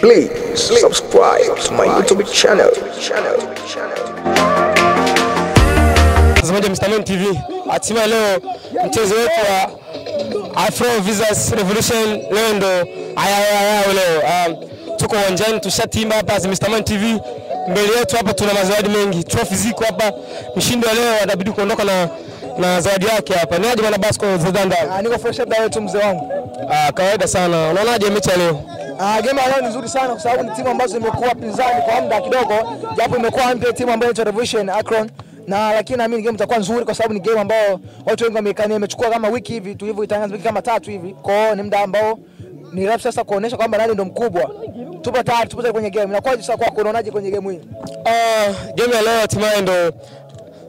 Please subscribe to my YouTube channel. Mtazamaji Mr. Man TV, hatimaye leo mchezo wetu wa Afro vs Revolution leo ndo leo. Tuko uwanjani tushatimba hapa Mr. Man TV. Mbele yetu hapa tuna mazawadi mengi. Trophy ziko hapa. Mshindi wa leo atabidi kuondoka na zawadi yake hapa. Ni aje bwana Basco Zedanda? Niko fresh up leo tu mzee wangu. Kawaida sana. Unaonaje mechi ya leo? Game leo ni nzuri sana kwa sababu ni timu ambazo zimekuwa pinzani kwa muda kidogo. Japo imekuwa mpya timu ambayo inaitwa Revolution Akron. Lakini naamini game itakuwa nzuri kwa sababu ni game ambayo watu wengi wamekania, imechukua kama wiki hivi tu hivyo, itangaza wiki kama 3 hivi. Kwa hiyo ni muda ambao ni rafu sasa kuonesha kwamba nani ndo mkubwa. Tupo tayari kwenye game. Inakuwa sasa kwa kuonaje kwenye game hii? Game ya leo hatimaye ndo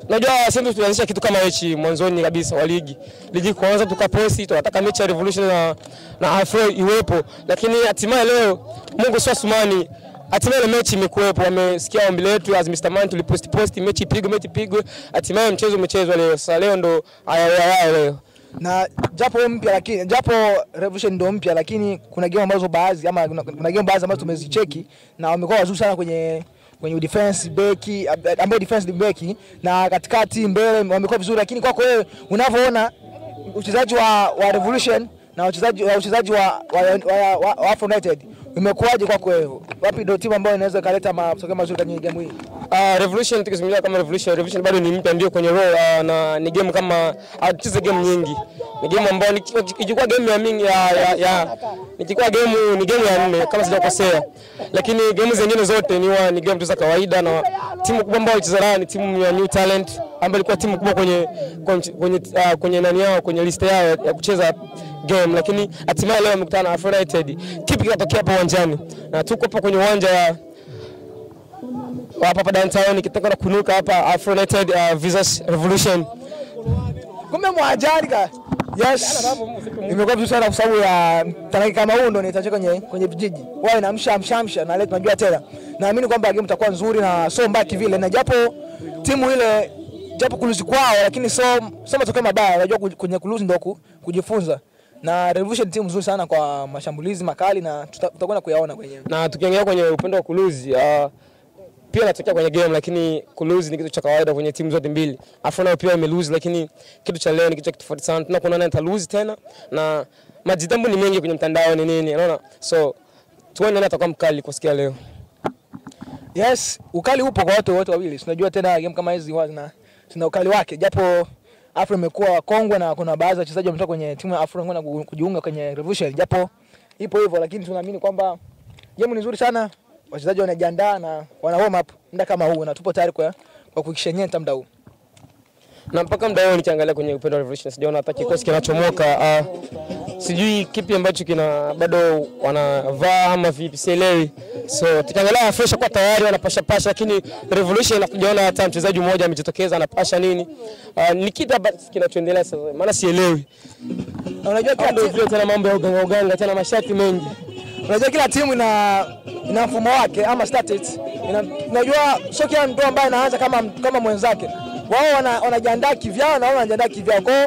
najua sisi tulianzisha kitu kama hichi mwanzoni kabisa wa ligi kwanza tukaposti tunataka mechi ya Revolution na Afro iwepo, lakini hatimaye leo Mungu sio Asumani, hatimaye mechi imekuwepo. Wamesikia ombi letu as Mr. Man tulipost mechi ipigwe, hatimaye mchezo umechezwa leo. Sasa leo ndo leo. Na japo Revolution ndo mpya, lakini kuna game ambazo kuna game baadhi ambazo tumezicheki na wamekuwa wazuri sana kwenye defense beki ambao defense beki na katikati mbele wamekuwa vizuri, lakini kwako wewe unavyoona uchezaji wa Revolution na uchezaji wa Afro United imekuwaje kwako wewe? Wapi ndio timu ambayo inaweza kuleta matokeo mazuri kwenye game hii? Revolution tukizungumzia kama Revolution bado ni mpya, ndio kwenye role na ni game kama hatucheze game nyingi. Ni game ambayo ikikuwa game ya mingi nikikuwa game ni game ya 4 kama sijakosea, lakini game zingine zote ni game tu za kawaida, na timu kubwa ambayo icheza ni timu ya New Talent ambayo ilikuwa timu kubwa kwenye nani yao kwenye list yao ya kucheza game, lakini hatimaye leo wamekutana na Afro United. Kipi kinatokea hapa uwanjani? Na tuko hapa kwenye uwanja wa hapa downtown kitaka na kunuka hapa Afro United vs Revolution. Kumbe mwanjani ka. Yes. Imekuwa vizuri sana kwa sababu ya tanaki kama huu ndo nitacheka kwenye vijiji. Wao inaamsha na leo tunajua tena. Naamini kwamba game itakuwa nzuri na so mbaki vile, na japo timu ile kuluzi kwao, lakini so matokeo mabaya. Unajua kwenye kuluzi ndo kujifunza. Na Revolution timu nzuri sana kwa mashambulizi makali na tutakwenda kuyaona kwenyewe. Na tukiangalia kwenye upande wa kuluzi pia natokea kwenye game, lakini kuluzi ni kitu cha kawaida kwenye timu zote mbili. Afro nayo pia imelose, lakini kitu cha leo ni kitu tofauti sana. Tunakuona nani atalose tena na majitambo ni mengi kwenye mtandao ni nini, unaona? So tuone nani atakuwa mkali kwa siku ya leo. Yes, ukali upo kwa watu wote wawili. Tunajua tena game kama hizi zina ukali wake. Japo Afro imekuwa kongwe na kuna baadhi ya wachezaji wametoka kwenye timu ya Afro na kujiunga kwenye Revolution. Japo ipo hivyo, lakini tunaamini kwamba game ni nzuri sana. Wachezaji wanajiandaa na wana warm up muda kama huu, na tupo tayari kwa kuikishenyenta muda huu. Na mpaka muda huu nikiangalia kwenye upendo wa Revolution sijaona hata kikosi kinachomoka. Sijui kipi ambacho bado wanavaa ama vipi, sielewi. So tukiangalia fresh kwa tayari wanapasha, lakini Revolution hakujaona hata mchezaji mmoja amejitokeza anapasha nini. Ni kitu kinachoendelea sasa, maana sielewi. Unajua kila timu tena mambo ya uganga tena mashati mengi. Unajua kila timu ina mfumo wake ama statistics. Unajua sio kila mtu ambaye anaanza kama mwenzake. Wao wanajiandaa kivyao na wao wanajiandaa kivyao. Kwa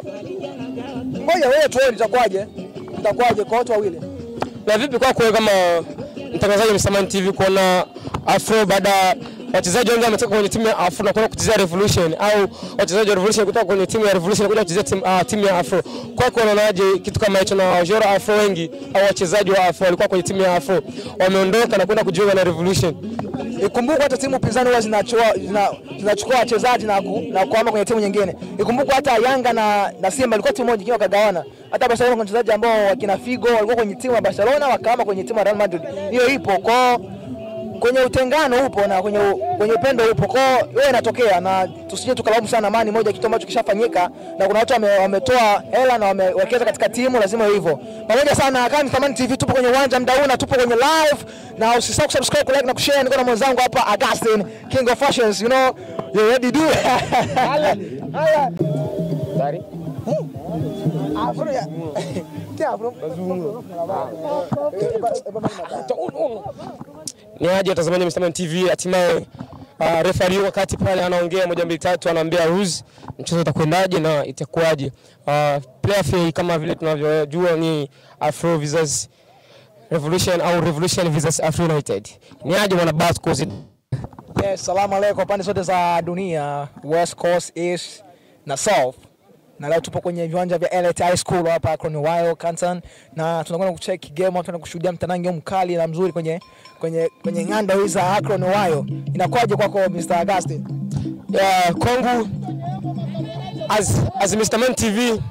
ngoja wewe tuone itakuwaje kwa watu wawili. Na vipi kwa kama mtangazaji Mr. Man TV kuona Afro baada wachezaji wengi wametoka kwenye timu ya Afro na kwenda kuchezea Revolution, au wachezaji wa Revolution kutoka kwenye timu ya Revolution kwenda kuchezea timu ya Afro? Kwako unaonaje kitu kama hicho? Na wajora Afro wengi au wachezaji wa Afro walikuwa kwenye timu ya Afro wameondoka na kwenda kujiunga na Revolution. Ikumbuke hata timu pinzani huwa zinachukua wachezaji na kuhama kwenye timu nyingine. Ikumbuke hata Yanga na Simba ilikuwa timu moja wakagawana. Hata Barcelona kuna wachezaji ambao wakina Figo walikuwa kwenye timu ya Barcelona wakahama kwenye timu ya Real Madrid. Hiyo ipo kwenye utengano upo na kwenye upendo upo. Kwa hiyo inatokea, na tusije tukalaumu sana amani moja, kitu ambacho kishafanyika na kuna watu wametoa hela na wamewekeza katika timu, lazima hivyo. Pamoja sana kama Mr. Man TV tupo kwenye uwanja muda huu na tupo kwenye live, na usisahau kusubscribe, kulike na kushare. Niko na mwenzangu hapa Augustine, King of Fashions, you know, you ready do. Haya. Sorry. Afro ya. Ni aje watazamaji Mr. Man TV, hatimaye referee wakati pale anaongea 1 2 3 anaambia rules mchezo utakwendaje na itakuwaje. Player fee kama vile tunavyojua ni Afro vs Revolution au Revolution versus Afro United. Ni aje mwana Bascos? Yes, salamu alaykum pande zote za dunia, West Coast, East na South. Na leo tupo kwenye viwanja vya Elite High School hapa Akron Ohio, Canton, na tunakwenda kucheck game, tunakwenda kushuhudia mtanange mkali na mzuri kwenye ng'anda hizi za Akron Ohio. Inakuwaje kwako Mr. Augustine? Kwangu as Mr. Man TV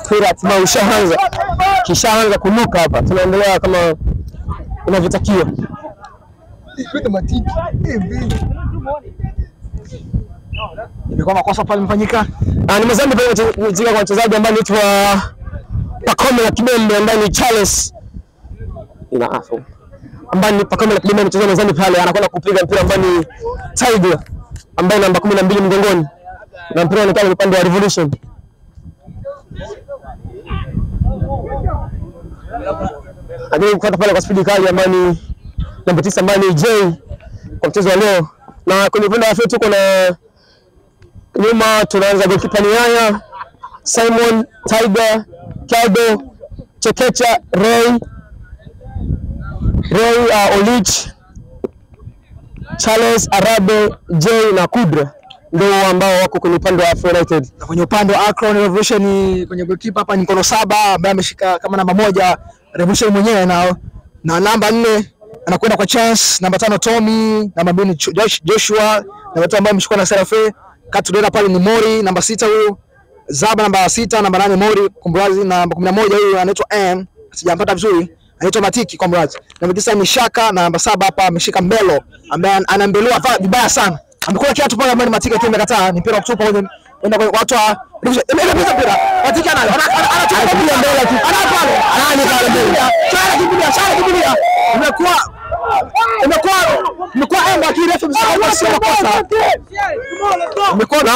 mpira kishaanza kunuka hapa. Tunaendelea kama inavyotakiwa. Ilikuwa makosa pale mfanyika. Ni mazambi pale kwa wachezaji ambao ni Pacome na Kibembe ambaye ni Charles. Inaafu. Ambaye ni Pacome na Kibembe mchezaji mazambi pale anakwenda kupiga mpira ambao ni Tiger ambaye namba 12 mgongoni. Na mpira unaelekea upande wa Revolution. Adili kukata pale kwa spidi kali ambayo ni namba 9 ambayo ni J kwa mchezo wa leo. Na kwenye upande wa Afro tuko na nyuma tunaanza goalkeeper ni Yaya, Simon, Tiger, Kaldo, Chekecha, Ray, Olich, Charles, Arabe, J na Kudra ndio ambao wako kwenye upande wa Afro United. Na kwenye upande wa Akron Revolution kwenye goalkeeper hapa ni Mkono 7 ambaye ameshika kama namba 1 Revolution mwenyewe, na namba 4 anakwenda kwa Chance, namba 5 Tommy, namba 2 Joshua, na watu ambao wameshikwa na Serafe. Katudera pale ni Mori, namba 6 huyu, Zaba namba 6, namba 8 Mori, Kumbrazi namba 11 huyu anaitwa M, sijampata vizuri, anaitwa Matiki Kumbrazi. Namba 9 ni Shaka, na namba 7 hapa ameshika Mbelo ambaye anambelua vibaya sana. Amekuwa kiatu pale ambaye Matiki akiwa amekataa, ni mpira wa kutupa kwenye watu wa mpira. Matiki anayo. Anatupa mbele tu. Anapale. Anani pale. Shara kibilia. Imekuwa amba kirefu msao sio makosa. Imekuwa na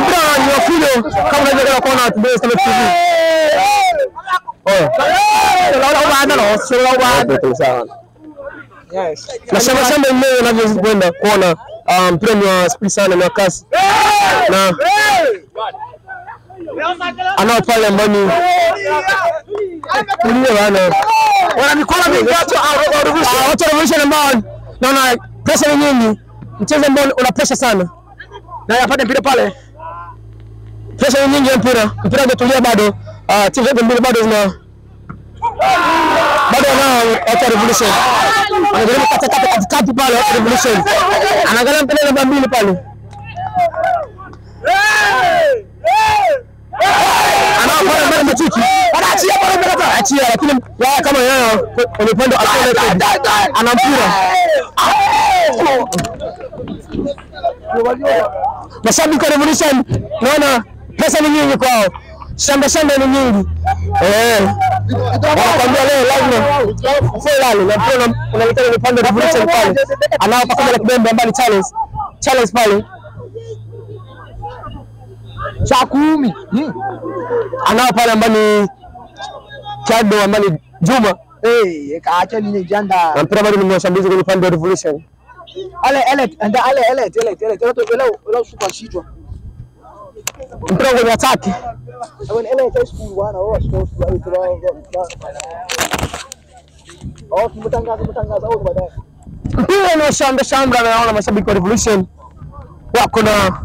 mpira ni wafulo kama unaweza kuona watu best TV. Yes. Na shamba mwenyewe anavyokwenda kuona mpira ni wa speed sana na kasi. Na anao pale ambani kulia wana mikono mingi watu Revolution ambao naona pressure nyingi, mchezo ambao una pressure sana na yapata mpira pale, pressure nyingi ya mpira hujatulia bado. Timu zote mbili bado zina watu Revolution anajaribu katikati pale, watu Revolution anaangalia mpira namba 2 pale, anaona pale Matiki anaachia pale mpira achia, lakini yeye kama yeye kwenye upande wa Afro ana mpira. Mashabiki wa Revolution naona pesa ni nyingi kwao, shamba ni nyingi. Wanakuambia leo lazima fulani na mpira unaelekea kwenye upande wa Revolution pale, anao Pacome na Kibembe ambaye ni Charles pale cha 10 anao pale ambaye ni Kaldo ambaye ni Juma kaacha ni janda, na mpira bado ni mshambulizi kwenye upande wa Revolution. Ale super shitwa mpira kwenye attack. Mpira ni shamba naona mashabiki wa Revolution wako na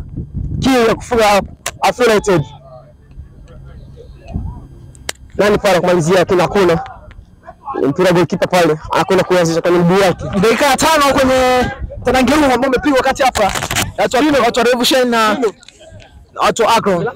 kiu ya kufunga Afro United. Nani pale kumalizia kuna mpira goalkeeper pale anakwenda kuanzisha kwenye mguu wake. Dakika 5 kwenye tanangiru ambao umepigwa kati hapa watu wa Revolution na watu wa Akron.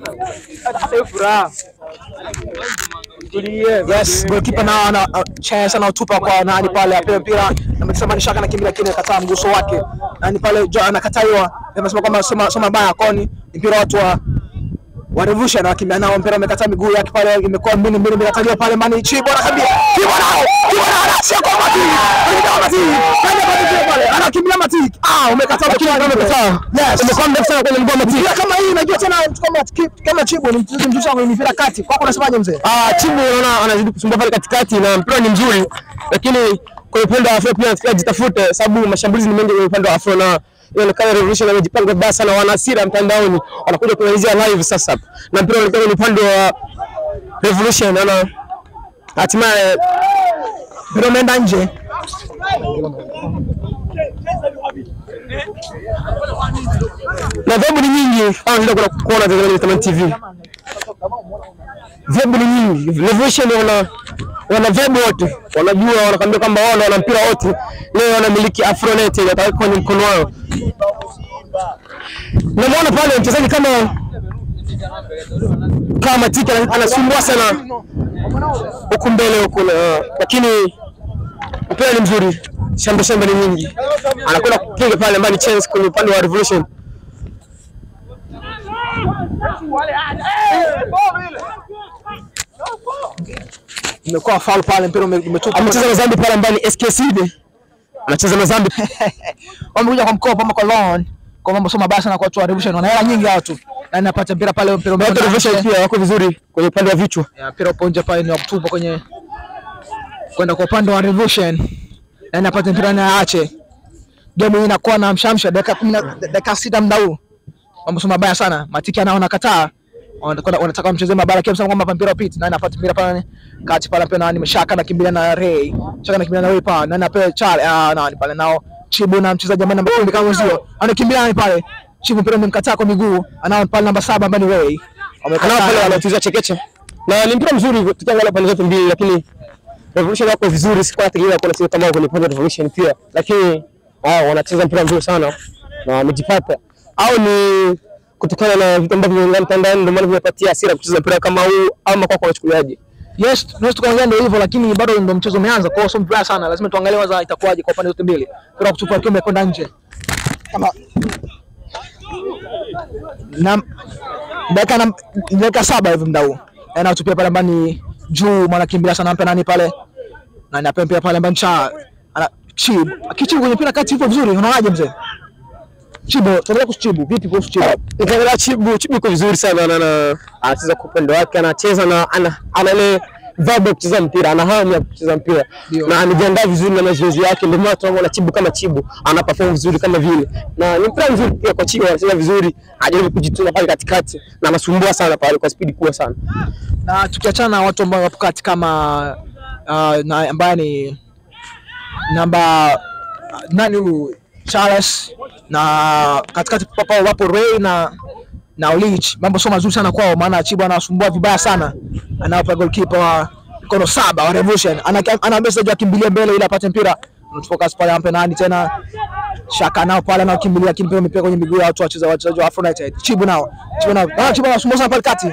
Yes, goalkeeper na ana chance na utupa kwa nani pale apewe mpira, na mtazama ni Shaka na kimbia kile kataa mguso wake. Nani pale anakataiwa, anasema kwamba soma baya koni mpira watu wa wa Revolution wakimbia nao, mpira umekata miguu yake pale, imekuwa mbili imekataliwa pale, Mani Chibo anakimbia, Chibo nao sio kwa Mati, pale anakimbia Mati, umekata yes, umekuwa mrefu sana kwenye mguu Mati kama hii. Unajua tena kama Chibo ni mchezaji mzuri sana kwenye mpira kati, kwako unasemaje mzee? Chibo unaona anazidi kusumbua pale katikati na mpira ni mzuri, lakini kwa upande wa Afro pia anataka jitafute, sababu mashambulizi ni mengi kwa upande wa Afro na inaonekana Revolution wamejipanga vibaya sana, wana hasira mtandaoni, wanakuja kuanzia live sasa, na mpira unaelekea kwenye upande wa Revolution na hatimaye mpira umeenda nje. Na vibe ni nyingi, ndio kuona kwenye TV. Vibe ni nyingi. Revolution wana vibe wote. Wanajua wanakwambia kwamba wao wana mpira wote. Leo wanamiliki Afronet wataweka kwenye mkono wao. Namuona pale mchezaji kama Tiki anasumbua sana huko mbele huko, lakini mpira ni mzuri. Shamba ni nyingi. Anakwenda kupiga pale mbali chance kwenye upande wa Revolution. Imekuwa foul pale, mpira umetoka. Amecheza na Zambi pale mbali SKC. Anacheza na Zambi. Wamekuja kwa mkopo ama kwa loan. Kwa mambo soma basi na kwa watu wa Revolution wana hela nyingi watu. Na anapata mpira pale, mpira umeenda. Revolution pia wako vizuri kwenye upande wa vichwa. Mpira upo nje pale, ni wakutupa kwenye kwenda kwa upande wa Revolution. Na anapata mpira na aache. Game hii inakuwa na mshamsha dakika 6 muda huu. Mambo soma baya sana. Matiki anaona kataa. Wanataka mchezee mabara kiasi kwamba mpira upite, na anapata mpira pale kati pale, mpira nani Mashaka na kimbilia na Ray. Shaka na kimbilia na Ray pale, na anapewa Charlie nani pale nao Chibu na mchezaji ambaye namba 10 kama uzio. Anakimbia nani pale? Chibu mpira umemkataa kwa miguu. Anao pale namba 7 ambaye ni Ray. Wamekataa pale, wanacheza chekeche. Na ni mpira mzuri tukiangalia pande zote mbili, lakini Revolution wako vizuri, sikuwa nategemea kuna siku kama kwenye pande Revolution pia. Lakini wanacheza mpira mzuri sana na wamejipata. Au ni kutokana na vitu ambavyo vinaendelea mtandaoni ndio maana vimepatia hasira kucheza mpira kama huu, ama kwako unachukuliaje? Yes, tunaweza tukaangalia ndio hivyo, lakini bado ndio mchezo umeanza, kwa hiyo sio mbaya sana. Lazima tuangalie waza itakuwaje kwa pande zote mbili. Kwa kutupa kitu imekwenda nje. Kama na dakika 7 hivi mdau. Anatupia pale mbani juu, mwana kimbia sana mpe nani pale. Na anapempea pale mbani cha ana Chibu. Akichibu kwenye mpira kati ipo vizuri, unaonaje mzee? Chibu, tunaenda kuchibu. Vipi kuhusu Chibu? Nikiangalia Chibu iko vizuri sana, na anacheza kwa upande wake, anacheza na ana ile vibe kucheza mpira, ana hamu ya kucheza mpira. Na anajiandaa vizuri na mazoezi yake, ndio maana tunaona Chibu kama Chibu ana perform vizuri kama vile. Na ni mpira mzuri pia kwa Chibu, anacheza vizuri, anajaribu kujituma pale katikati na anasumbua sana pale kwa speed kubwa sana. Na tukiachana na watu ambao wapo kati kama na ambaye ni namba nani huyu Charles, na katikati papa wapo Ray na Olich. Mambo sio mazuri sana kwao, maana Chibu anasumbua vibaya sana. Anawapa goalkeeper wa mkono 7 wa Revolution. Ana message ya kimbilia mbele ili apate mpira. Unafocus pale ampe nani tena Shaka nao pale na kimbilia kimpira mpira kwenye miguu ya watu wachezaji wa Afronet. Chibu anasumbua sana pale kati.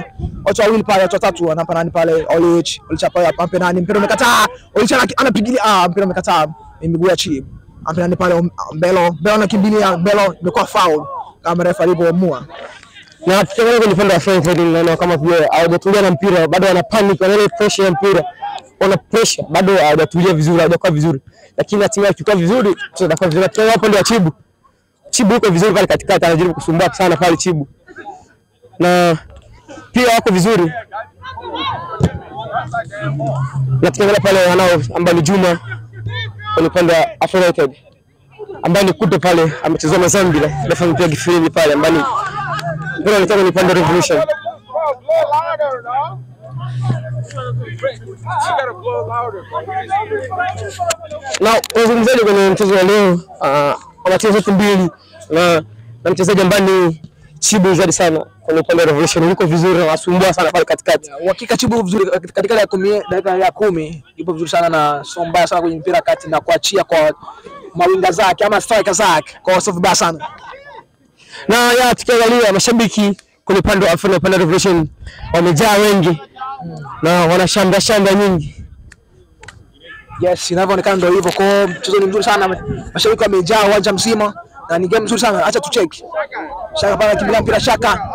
Watu wawili pale, watu watatu wanampa nani pale Olich pale ampe nani mpira umekataa. Olich anapigilia mpira umekataa miguu ya Chibu. Ampe nani pale Mbelo anakimbilia, Mbelo imekuwa foul kama refa alivyoamua. Na tukiangalia kwenye upande wa Afronet na kama vile hawajatulia na mpira, bado wana panic, wana ile pressure ya mpira. Wana pressure, bado hawajatulia vizuri, hawajakaa vizuri. Lakini hatimaye tukiwa vizuri, tutakuwa vizuri. Kwa upande wa Chibu. Chibu yuko vizuri pale katikati, anajaribu kusumbua sana pale Chibu. Na pia wako vizuri. Na tukiangalia pale wanao ambao ni Juma kwenye upande wa Afronet, ambaye ni Kuto pale amecheza na Zambi, anafanya pia gifili pale ambaye ndio anataka ni upande Revolution. Na uzungumzaji kwenye mchezo wa leo, wanacheza zote mbili na mchezaji ambaye ni Chibu zaidi sana kwenye upande wa Revolution, yuko vizuri na asumbua sana pale katikati. Uhakika Chibu vizuri katika dakika ya 10, yupo vizuri sana na sombaya sana kwenye mpira kati na kuachia kwa mawinga zake ama striker zake, kwa sababu vibaya sana. Na tukiangalia mashabiki kwenye upande wa Afro, upande wa Revolution wamejaa wengi na wanashamba nyingi. Yes, inavyoonekana ndio hivyo. Kwa mchezo ni mzuri sana, mashabiki wamejaa uwanja mzima na ni game nzuri sana. Acha tucheki. Shaka pale kimbilia mpira Shaka.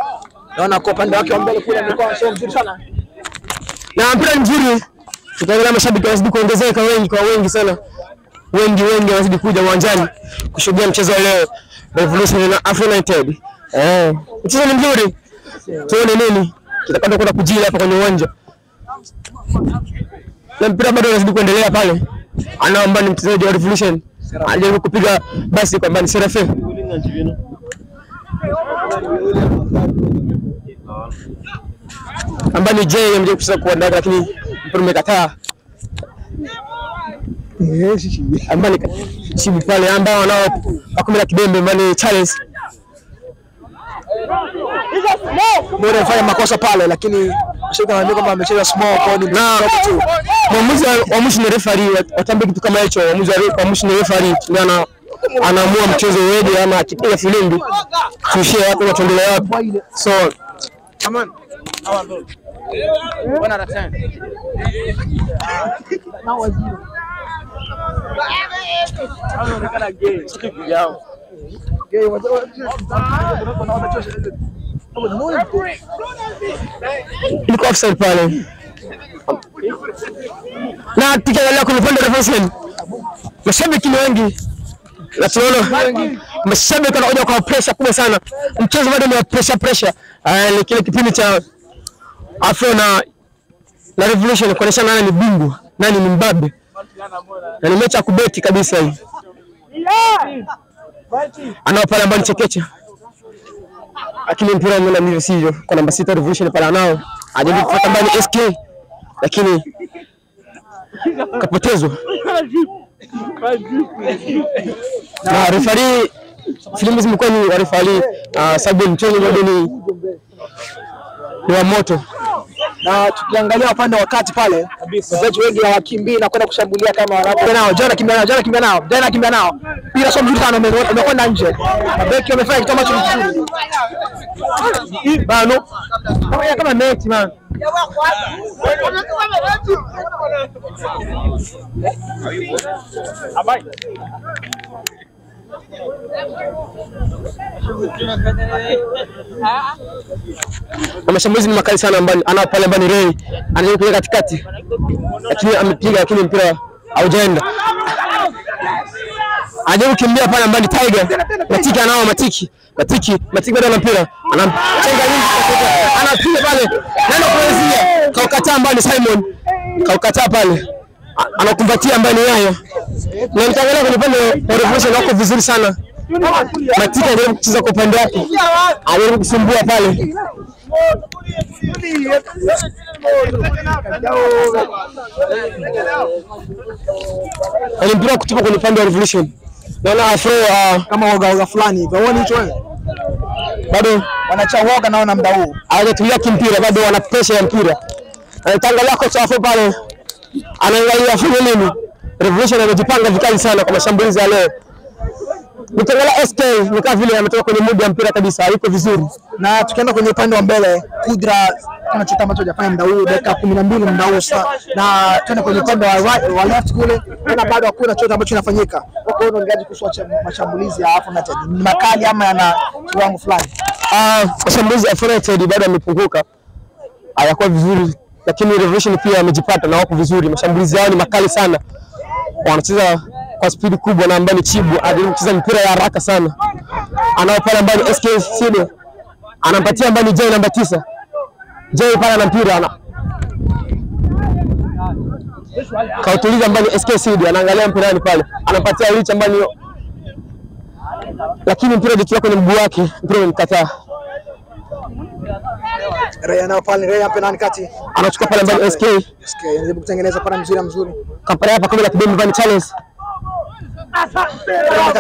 Naona kwa upande wake wa mbele kule amekuwa sio mzuri sana. Na mpira mzuri. Tutaangalia mashabiki wazidi kuongezeka wengi sana. Wengi wazidi kuja uwanjani kushuhudia mchezo wa leo Revolution na Afro United. Mchezo ni mzuri. Tuone nini kitapanda kwenda kujili hapa kwenye uwanja. Na mpira bado unazidi kuendelea pale. Anaomba ni mchezaji wa Revolution. Anajaribu kupiga basi kwa mbani Serafe. Ambani J amejaribu kucheza kuandaa lakini mpira umekataa. Ambani chibi pale ambao wanao akumela kidembe mbani Charles. Bora afanya makosa pale lakini shika anaandika kwamba amecheza small code na mwamuzi ni referee watambe kitu kama hicho. Mwamuzi ni referee ndio anaamua mchezo weje ama akipiga filimbi tushie watu watuendelee wapi. So come on. One out of 10. Now was you. Anaonekana gay. Siku yao. Gay iko offside pale. Na tukiangalia kwenye upande wa Revolution mashabiki ni wengi. Na tunaona mashabiki wanakuja kwa pressure kubwa sana. Mchezo bado ni pressure. Ni kile kipindi cha Afro na Revolution kuonesha nani ni bingwa, nani ni mbabe. Na ni mechi ya kubeti kabisa hii. Anao pale ambao ni Chekecha. Lakini mpira umeona ndivyo sivyo. Kwa namba 6 Revolution pale anao. Ajaribu kufuata mbali SK lakini kapotezwa. Na referee filimbi zimekuwa ni referee sababu mchezo bado ni wa moto. Na tukiangalia upande wa kati pale wachezaji wengi hawakimbii na kwenda kushambulia kama wanapo nao. Jana kimbia nao. Bila sio mzuri sana umekwenda nje. Mabeki wamefanya kitu ambacho kizuri. Bano. Kama mechi man. Abai. Mashambulizi ni makali sana ambani ana pale ambani Ray anajaribu kuja katikati lakini amepiga lakini mpira haujaenda. Anajaribu kimbia pale ambani Tiger Matiki anao Matiki bado ana mpira anamchenga nyingi anapiga pale nenda kuanzia kaukataa ambani Simon kaukataa pale anakumbatia ambani yeye na mtangalia kwenye upande wa Revolution wako vizuri sana. Matiki anajaribu kucheza kwa upande wake anajaribu kusumbua pale. Mpira kutupa kwenye upande wa Revolution. Naona Afro kama woga fulani. Waone hicho wewe. Bado wanachawoga naona muda huu. Hawajatulia kimpira bado wana pressure ya mpira. Anatangazia kocha Afro pale. Anaangalia afanye nini. Revolution amejipanga vikali sana kwa mashambulizi ya leo. Nikiangalia SK nikaa vile ametoka kwenye mood ya mpira kabisa, yuko vizuri. Na tukienda kwenye upande wa mbele, Kudra kuna chochote ambacho hajafanya muda huu, dakika 12 muda huu sasa. Na tuende kwenye upande wa left kule, na bado hakuna chochote ambacho kinafanyika. Wako unaongeaje kuhusu mashambulizi ya Afro United? Ni makali ama yana kiwango fulani? Mashambulizi ya Afro United bado yamepunguka. Hayakuwa vizuri, lakini Revolution pia amejipata na wako vizuri. Mashambulizi yao ni makali sana. Wanacheza kwa spidi kubwa na ambani Chibu anacheza mpira ya haraka sana. Anao pale ambani SK Side anampatia ambani J namba 9. J pale ana mpira kautuliza ambani SK Side anaangalia mpirani pale. Anampatia Rich ambani lakini mpira ukiwa kwenye mguu wake mpira umemkataa. Ray anao pale, Ray hapa nani kati? Anachukua pale ambani SK anajaribu kutengeneza pale mzuri. Kampara hapa kama kidemu Van Challenge.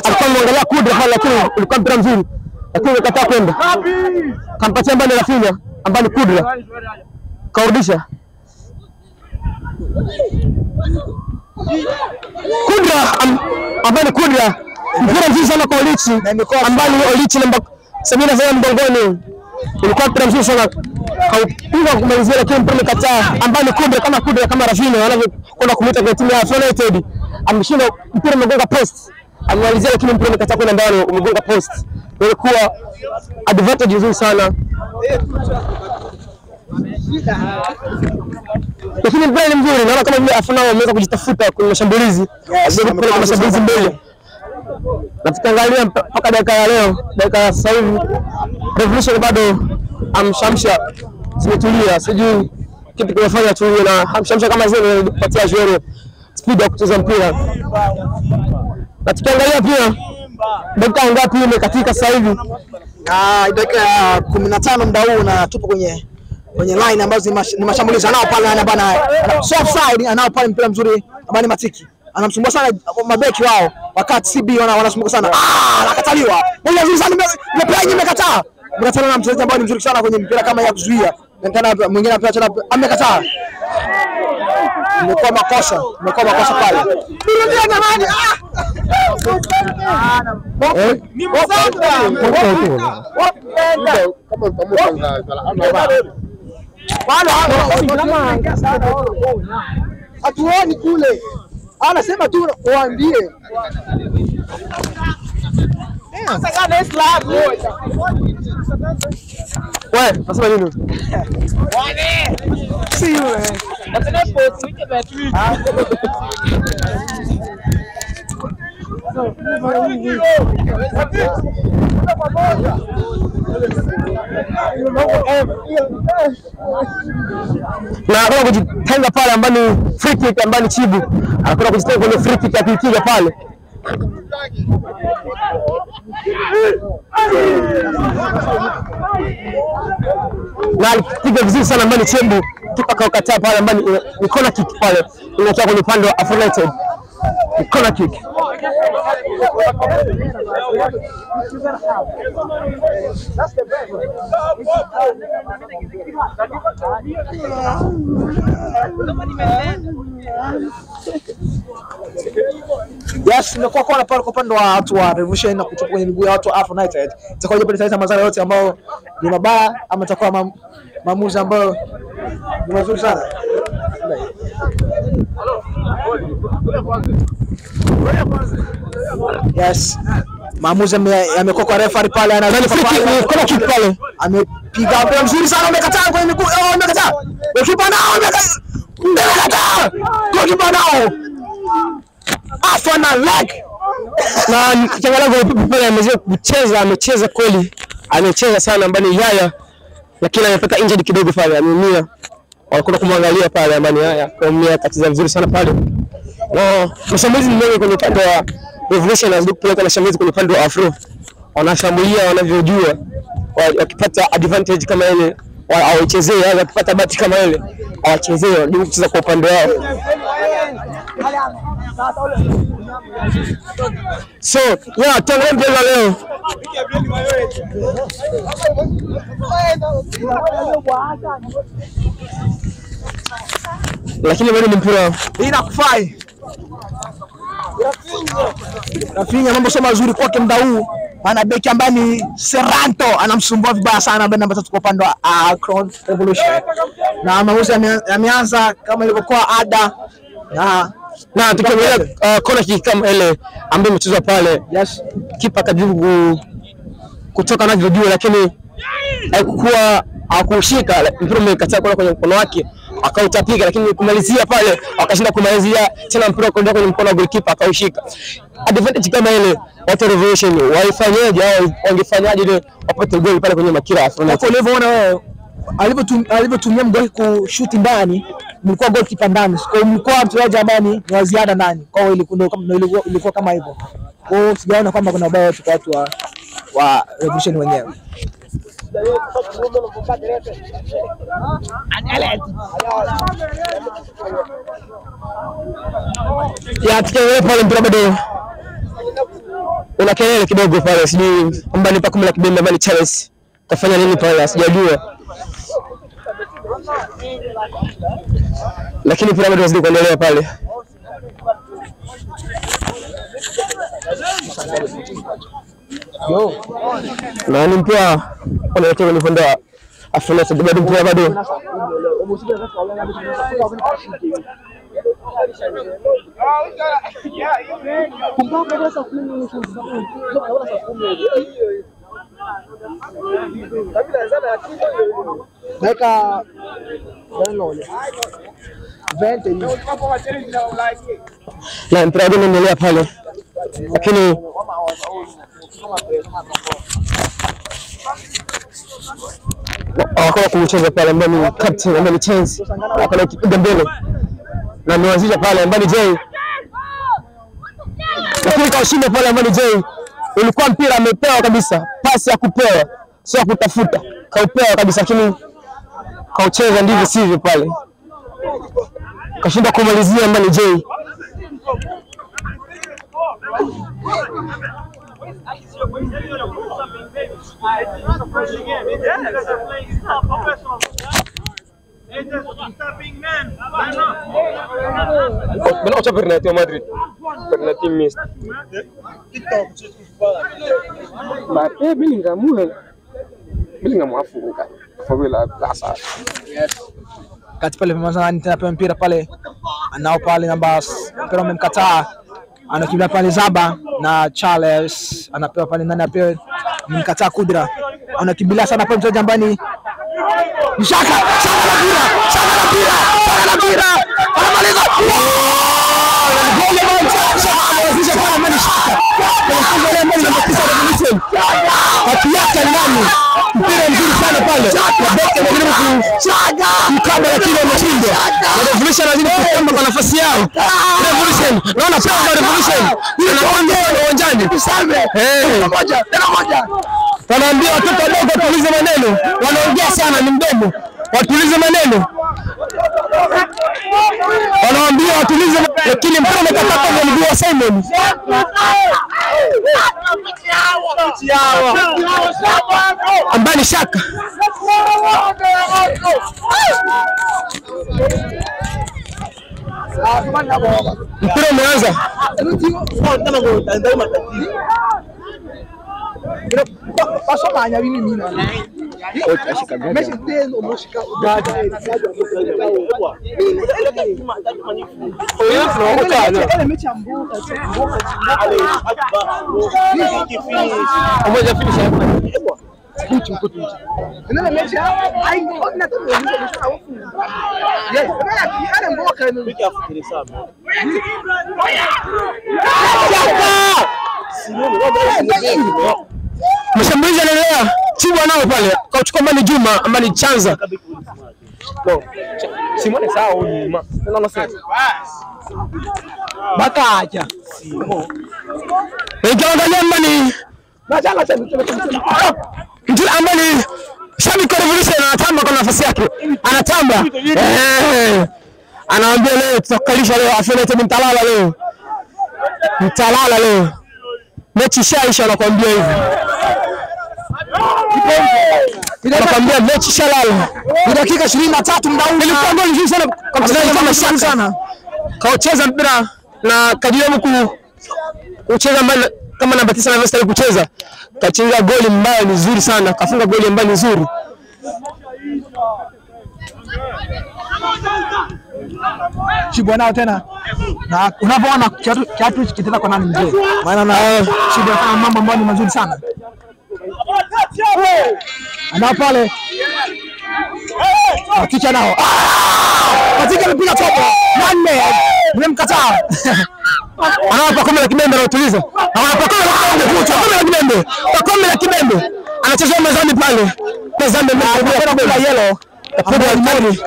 Alikuwa anaangalia Kudra pale lakini ulikuwa mpira mzuri. Lakini umekataa kwenda. Kampatia mbali Rafinha ambani Kudra. Kaurudisha. Kudra ambani Kudra. Mpira mzuri sana kwa Olichi. Ambani Olichi namba 77 mgongoni. Ilikuwa mpira mzuri sana. Kaupiga kumalizia lakini mpira umekataa. Ambani Kudra kama Rafinha wanavyokwenda kumuita kwa timu ya Afro United. Ameshinda mpira umegonga post. Amemalizia lakini mpira umekataa kwenda ndani umegonga post. Ilikuwa advantage nzuri sana Lakini mpira ni mzuri, naona kama vile Arsenal wameweza kujitafuta kwenye mashambulizi. Kupeleka mashambulizi mbele. Na tukiangalia mpaka dakika ya leo, dakika ya sasa hivi Revolution bado amshamsha. Simetulia, sijui kitu kinafanya tulie na amshamsha kama zile kupatia Joero speed ya kucheza mpira. Na tukiangalia pia dakika ngapi imekatika sasa hivi? Dakika ya 15 muda huu na tupo kwenye line ambazo ni mashambulizi anao pale ana bana soft side anao pale mpira mzuri amani Matiki. Anamsumbua sana mabeki wao wakati CB wanasumbuka sana. Anakataliwa. Mbona nzuri sana mpira imekataa. Mkatana na mchezaji ambaye ni mzuri sana kwenye mpira kama ya kuzuia. Tena mwingine anapewa tena amekataa. Imekuwa makosa pale. Nirudia jamani. Ni msanga. Kama utamutangaza hatuoni kule. Anasema tu waambie. Wewe, nasema nini? See you, man. Na anakwenda kujitenga pale ambani free kick ambani Chibu anakwenda kujitenga kwenye free kick akipiga pale. Na alipiga vizuri sana ambani Chibu kipa kaukataa pale ambani ni corner kick pale inatoka kwenye upande wa United. Corner kick. Yes, nimekuwa kwa pale kwa upande wa watu wa Revolution na kutoka kwenye miguu ya watu wa Afro United. Itakuwa je pale madhara yote ambayo ni mabaya ama itakuwa maamuzi ambayo ni mazuri sana. Yes. Maamuzi yamekuwa kwa referee pale anazani free kick kwa kick pale. Amepiga mpira mzuri sana umekataa kwenye miguu. Umekataa. Kipa nao umekataa. Kipa nao. Afana leg. Na kiangalia kwa pale amecheza kweli. Amecheza sana mbali Yaya. Lakini amepata injured kidogo pale, ameumia. Walikuwa kumwangalia pale amani Yaya. Ameumia katiza vizuri sana pale. Na mashambulizi ni mengi kwenye upande wa Revolution na kupeleka mashambulizi kwenye upande wa Afro. Wanashambulia wanavyojua. Wakipata advantage kama ile hawachezee, wakipata bahati kama ile hawachezee, ndio kucheza kwa upande wao. So, yeah, tunaendelea leo. Lakini bado ni mpira. Inakufai. Rafinha mambo sio mazuri kwake muda huu. Ana beki ambaye ni Serranto anamsumbua vibaya sana ambaye namba 3 kwa upande wa Crown Revolution. Na maamuzi yameanza kama ilivyokuwa ada na tukiangalia corner kick kama ile ambayo imechezwa pale. Yes. Kipa kajaribu kutoka na video lakini hakushika mpira umekataa kwenye mkono wake akautapiga lakini kumalizia pale akashinda kumalizia tena mpira kwenda kwenye mkono wa goalkeeper akaushika. Advantage kama ile watu Revolution waifanyaje au wangefanyaje ile wapate goal pale kwenye makira Afro. Kwa ulivyoona wewe alivyotumia mgoli kushuti ndani mlikuwa goalkeeper ndani. Kwa hiyo mlikuwa mchezaji ambaye ni wa ziada ndani. Kwa hiyo ilikuwa kama hivyo. Kwa hiyo sijaona kwamba kuna ubaya wote kwa watu wa Revolution wenyewe. Ya tukiangalia pale mpira bado una kelele kidogo pale, sijui kwamba ni pa 10 la kibembe bali Charles kafanya nini pale sijajua, lakini mpira bado unazidi kuendelea pale. Na ni mpira unaelekea kwenye upande wa Afro United, bado mpira bado Dakika 20 na mpira unaendelea pale, lakini wakawa kumcheza pale ambaye ni captain ambaye ni Chance, wakawa kipiga mbele na ameanzisha pale ambaye ni Jay, lakini kaushinda pale ambaye ni Jay. Ulikuwa mpira amepewa kabisa, pasi ya kupewa sio ya kutafuta, kaupewa kabisa, lakini kaucheza ndivyo sivyo pale, kashinda kumalizia ambaye ni Jay. Bana ucha penalty wa Madrid. Penalty missed. Mbappe Bellingham afunga. Fabila sasa. kati pale Mazani tena mpira pale anao pale namba mpira umemkataa, anakimbia pale Zaba na Charles anapewa pale nani apewe, mkataa Kudra, anakimbilia sana pale mchezaji ambani Shaka na mpira anamaliza goli la Manchester anazisha pale mani Shaka kwa mali na haki yake ndani, mpira mzuri sana pale na beki anajaribu kukaba lakini ameshindwa. Revolution lazima kukamba kwa nafasi yao. Revolution naona pia Revolution anakwenda uwanjani tena moja wanaambia watoto wadogo watulize maneno, wanaongea sana ni mdomo, watulize maneno, wanaambia watulize, lakini mpira umekata kwa mguu wa Simon. Ambani Shaka mpira umeanza. Pasomanya bini mina. Meshi tendo moshika dada. Ile mechi ambuka. Umoja finish hapa. Ile mechi ai ona tu mshika hofu. Yes, ana mboka ni wiki afikiri sana. Mshambulizi anaendelea, Chibwa nao pale, kauchukua Mani Juma, Mani Chanza. Simone sawa huyu nyuma. Unaona sasa. Baka acha. Nikiangalia Mani Nachanga tena. Mtu ambaye Shabiki Revolution anatamba kwa nafasi yake. Anatamba. Anaambia leo tutakalisha leo Afenete Mtalala leo. Mtalala leo. Mechi shaisha anakuambia hivi. Anakuambia mechi shalala. Ni dakika 23 muda huu. Ilikuwa goli nzuri sana kwa mchezaji kama Shaka sana. Kaocheza mpira na kajaribu kucheza kama namba 9 anavyostahili kucheza. Kachinga goli mbaya nzuri sana, kafunga goli mbaya nzuri. Chibwa nao tena. Na unapoona kiatu hichi kitenda kwa nani mzee? Maana na Chibwa kama mambo ambayo ni mazuri sana. Anao pale. Akicha nao. Katika mpira toka. Nane. Mmemkataa. Anawapa kombe la Kibembe anatuliza. Anawapa kombe la Kibembe. Kombe la Kibembe. Anachezea Mazambi pale. Mazambi mpira yellow. Kapenda Alimoni.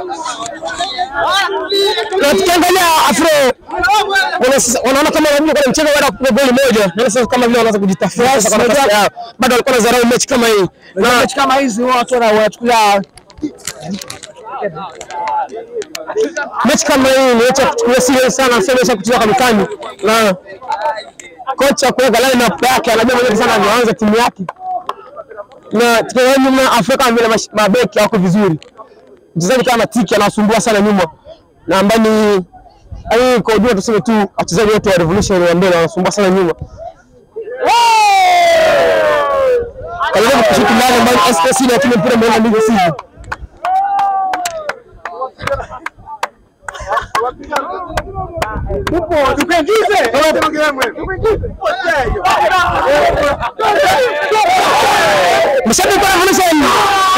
Na tukiangalia Afro wanaona kama wanaona kwa mchezo baada ya goli moja. Na sasa kama vile wanaanza kujitafuta kwa nafasi yao. Bado walikuwa na dharau mechi kama hii. Na mechi kama hizi watu wanachukulia mechi kama hii ni acha kuchukulia serious sana, sio kucheza kama mkani. Na kocha kuweka line-up yake anajua mwenyewe sana anaanza timu yake. Na tukiona Afrika vile mabeki wako vizuri. Mchezaji kama Tiki anasumbua sana nyuma. Na ambani kwa ujumla tuseme tu wachezaji wote wa Revolution wa mbele wanasumbua sana nyuma. Karibu kushuti ndani mbali SPC na timu mpira mbele ndivyo sivyo. Upo tukaingize. Tukaingize. Mashabiki wa Revolution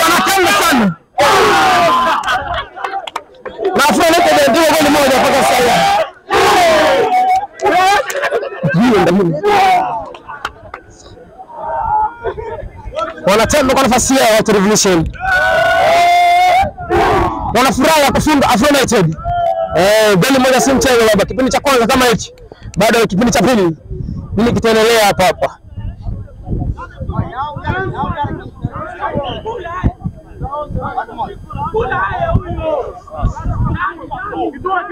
wanapenda sana. Na Afro United ndio goli moja mpaka sasa. Wanatamba kwa nafasi yao wa Revolution. Wanafurahi kufunga Afro United. Goli moja si mchezo baba. Kipindi cha kwanza kama hichi. Baada ya kipindi cha pili nini kitaendelea hapa.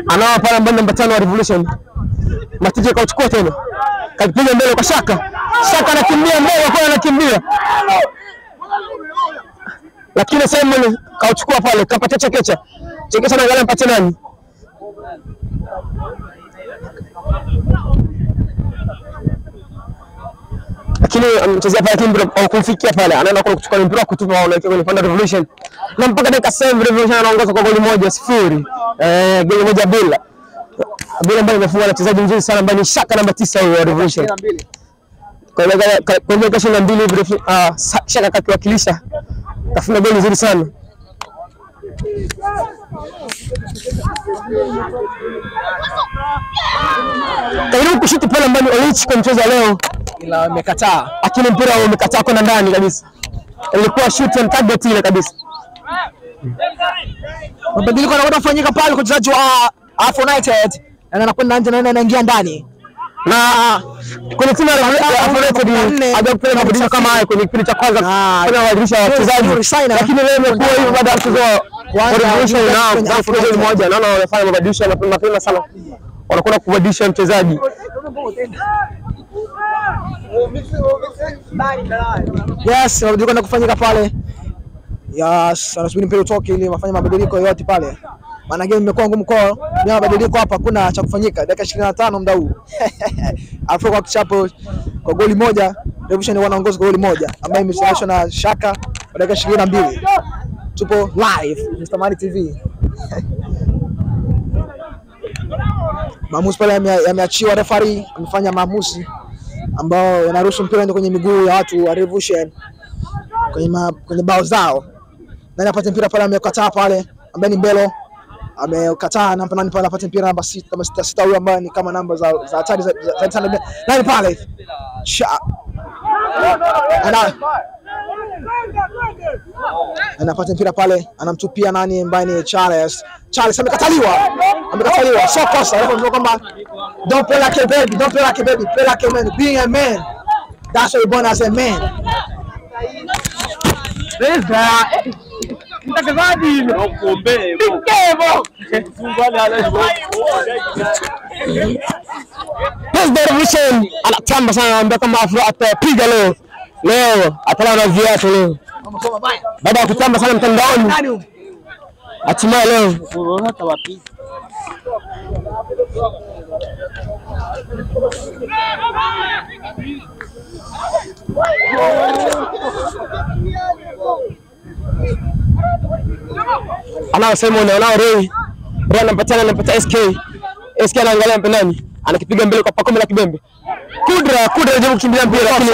Anawa pale namba 5 wa Revolution. Matije kauchukua tena. Kapiga mbele kwa Shaka. Shaka anakimbia mbele kwa anakimbia. Lakini Simon kauchukua pale kapatia Chekecha. Chekecha anaangalia mpate nani? Lakini mchezaji pale mpira au kumfikia pale anaenda kuchukua mpira kutupa wanaelekea kwenye pande Revolution. Na mpaka dakika 7 Revolution anaongoza kwa goli moja 0. Goli moja bila. Bila ambaye amefunga wachezaji mzuri sana ambaye ni Shaka namba 9 huyo Revolution. Kwa hiyo kesho na mbili Shaka kakiwakilisha. Kafunga goli nzuri sana. Kairu kushuti pale mbali Olich kwa mchezo leo ila amekataa. Lakini mpira umekataa kwenda ndani kabisa. Ilikuwa shoot on target ile kabisa. Mabadiliko yanakwenda kufanyika pale kwa mchezaji wa Afro United. Na anakwenda nje na anaingia ndani. Na kwenye timu ya Afro United hajapewa mabadiliko kama haya kwenye kipindi cha kwanza kuna wadirisha wachezaji. Lakini leo imekuwa hivi baada ya mchezo wa Revolution na Afro United moja naona wanafanya mabadiliko mapema sana. Wanakwenda kubadilisha mchezaji. Yes, mabadiliko na kufanyika pale. Yes, anasubiri mpira utoke ili wafanye mabadiliko yote pale. Maana game imekuwa ngumu kwao. Bila mabadiliko hapa kuna cha kufanyika. Dakika 25 muda huu. Afro kwa kichapo kwa goli moja, Revolution wanaongoza kwa goli moja ambayo imesababishwa na Shaka kwa dakika 22. Tupo live Mr. Mani TV. Maamuzi pale yameachiwa, referee amefanya maamuzi ambao yanaruhusu mpira uende kwenye miguu ya watu wa Revolution kwenye bao zao. Nani apate mpira pale amekataa pale ambaye ni Mbelo. Amekataa namba nani pale apate mpira namba 6 kama 6 huyo ambaye ni kama namba za hatari za nani pale. Anapata mpira pale anamtupia nani ambaye ni Charles amekataliwa so kosa hapo kwamba don't play like a baby play like a man, being a man, that's what you're born as a man. Mtakazaji nakuombe Revolution anatamba sana anambia kama Afro atapiga leo atala na viatu leo baada ya kutamba sana mtandaoni hatimaye leo hata wapi anao Simon anao Ray anampatia SK anaangalia mpendani anakipiga mbele kwa Pakome la Kibembe. Kudra anajaribu kukimbilia mpira lakini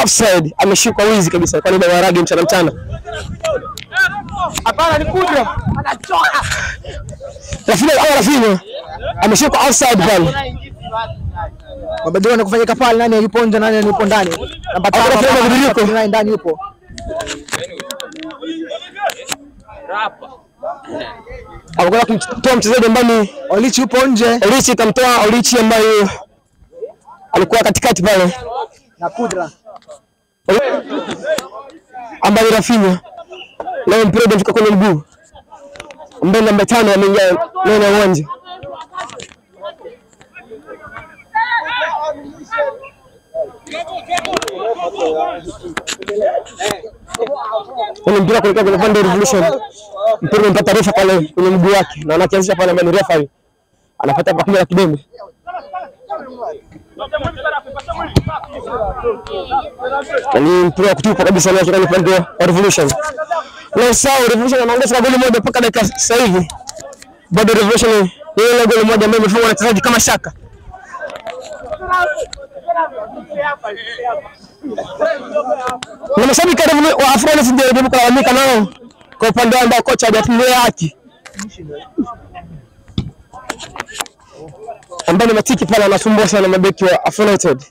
offside, ameshikwa wizi kabisa kwa niaba ya Rage mchana. Hapana ni Kudra anachora. Rafinha ameshikwa offside pale. Mabadiliko yanakufanyika pale, nani yupo nje nani yupo ndani? Namba 5 mabadiliko ndani yupo. Amekwenda kumtoa mchezaji ambaye Olich yupo nje. Olich kamtoa Olich ambaye alikuwa katikati pale na Kudra ambaye Rafinha leo mpira unafika kwenye mguu ambaye namba 5 ameingia leo na uwanja. Kuna mpira kuelekea kwenye pande Revolution. Mpira unapata refa pale kwenye mguu wake na anakianzisha pale mbele refa anapata Pakome la Kibembe. Ni mpira wa kutupa kabisa leo kwenye pande ya Revolution. Leo sawa Revolution anaongoza goli moja mpaka dakika sasa hivi. Bado Revolution ile goli moja ambayo imefungwa na wachezaji kama Shaka. Na mashabiki wa Afro ndio kulalamika nao kwa upande ambao kocha hajatumia haki. Ambao Matiki pale anasumbua sana mabeki wa Afro United.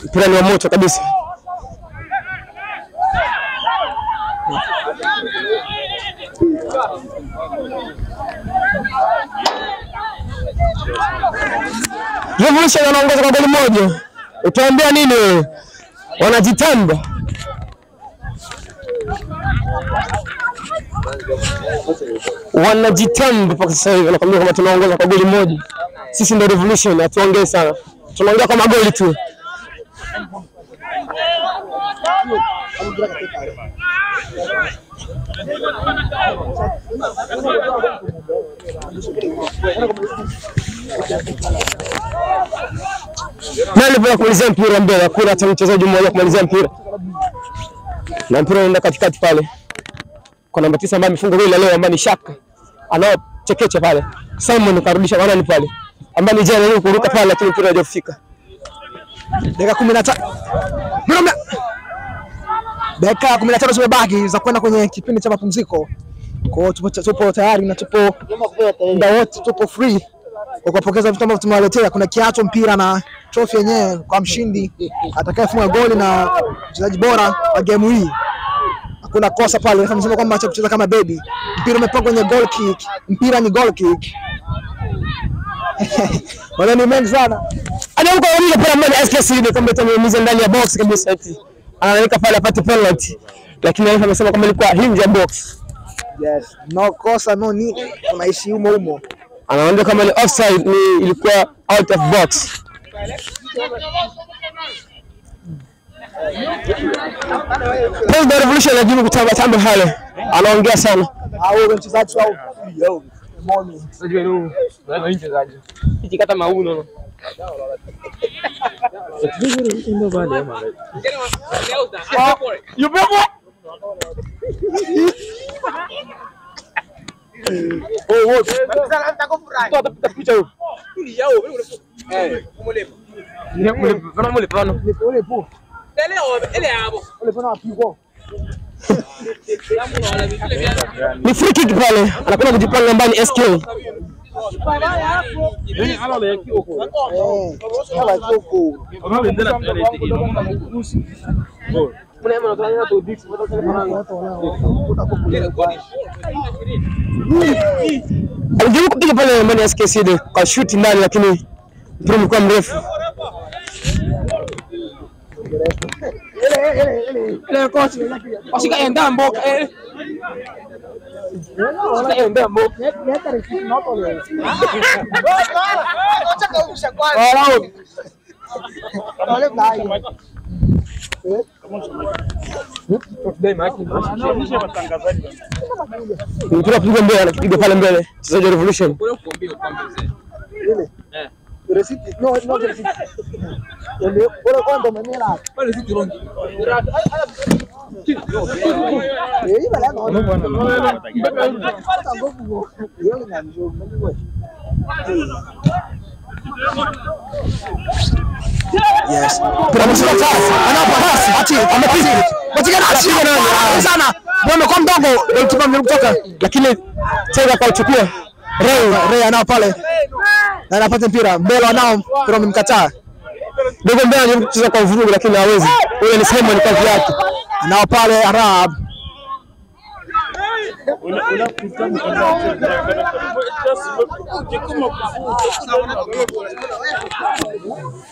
Mpira ni wa moto kabisa. Revolution wanaongoza kwa goli moja. Utaambia nini wewe? Wanajitamba. Wanajitamba mpaka sasa hivi wanakwambia kama tunaongoza kwa goli moja. Sisi ndio Revolution, hatuongee sana. Tunaongea kwa magoli tu. Nani bora kumalizia mpira mbele? Hakuna hata mchezaji mmoja kumalizia mpira. Na mpira unaenda katikati pale. Kwa namba 9 ambaye amefunga goli leo ambaye ni Shaka. Anao chekeche pale. Simon karudisha wanani pale. Ambaye ni jana kuruka pale lakini mpira hajafika. Dakika 15. Dakika 15 zimebaki za kwenda kwenye kipindi cha mapumziko. Kwa hiyo tupo tayari na tupo muda wote tupo free kwa kupokeza vitu ambavyo tumewaletea. Kuna kiato, mpira na trophy yenyewe kwa mshindi atakayefunga goli na mchezaji bora wa game hii. Hakuna kosa pale, tunasema kwamba acha kucheza kama baby. Mpira umepigwa kwenye goal kick. Mpira ni goal kick. Wala ni mengi sana. Anaamka yule pale mbele SKC ile kama tumeumiza ndani ya box kabisa eti. Anaweka pale apate penalty. Lakini yeye amesema kama ilikuwa nje ya box. Yes, no kosa no nini. Tunaishi humo. Anaona kama ni offside, ni ilikuwa out of box. President Revolution anajibu kutamba tamba hale. Anaongea sana. Hao mchezaji wao. Mchezaji wenu, wewe mchezaji. Hiki kata mauno. You bebo. Oh, what? Tapita picha huko. Ni free kick pale. Anakwenda kujipanga ndani SK. Alijaribu kupiga pale ndani ya SKC kwa shoot ndani lakini mpira ulikuwa mrefu. Ile coach washika enda mboka enda mboka mpira piga mbele anakipiga pale mbele mchezaji wa Revolution. No, receipt. Ele bora quando menina. Pale receipt longi. Ei, bala no. Yes. Tunamshika pasi. Anapasi. Ati amepiga. Patikana sana. Mbona kwa mdogo ulitupa kutoka lakini tena kwa uchukua. Ray anao pale. Na anapata mpira mbele nao mpira umemkataa. Dogo mbele anacheza kwa vurugu lakini hawezi. Huyo ni Simon kwa viatu. Nao pale Arab.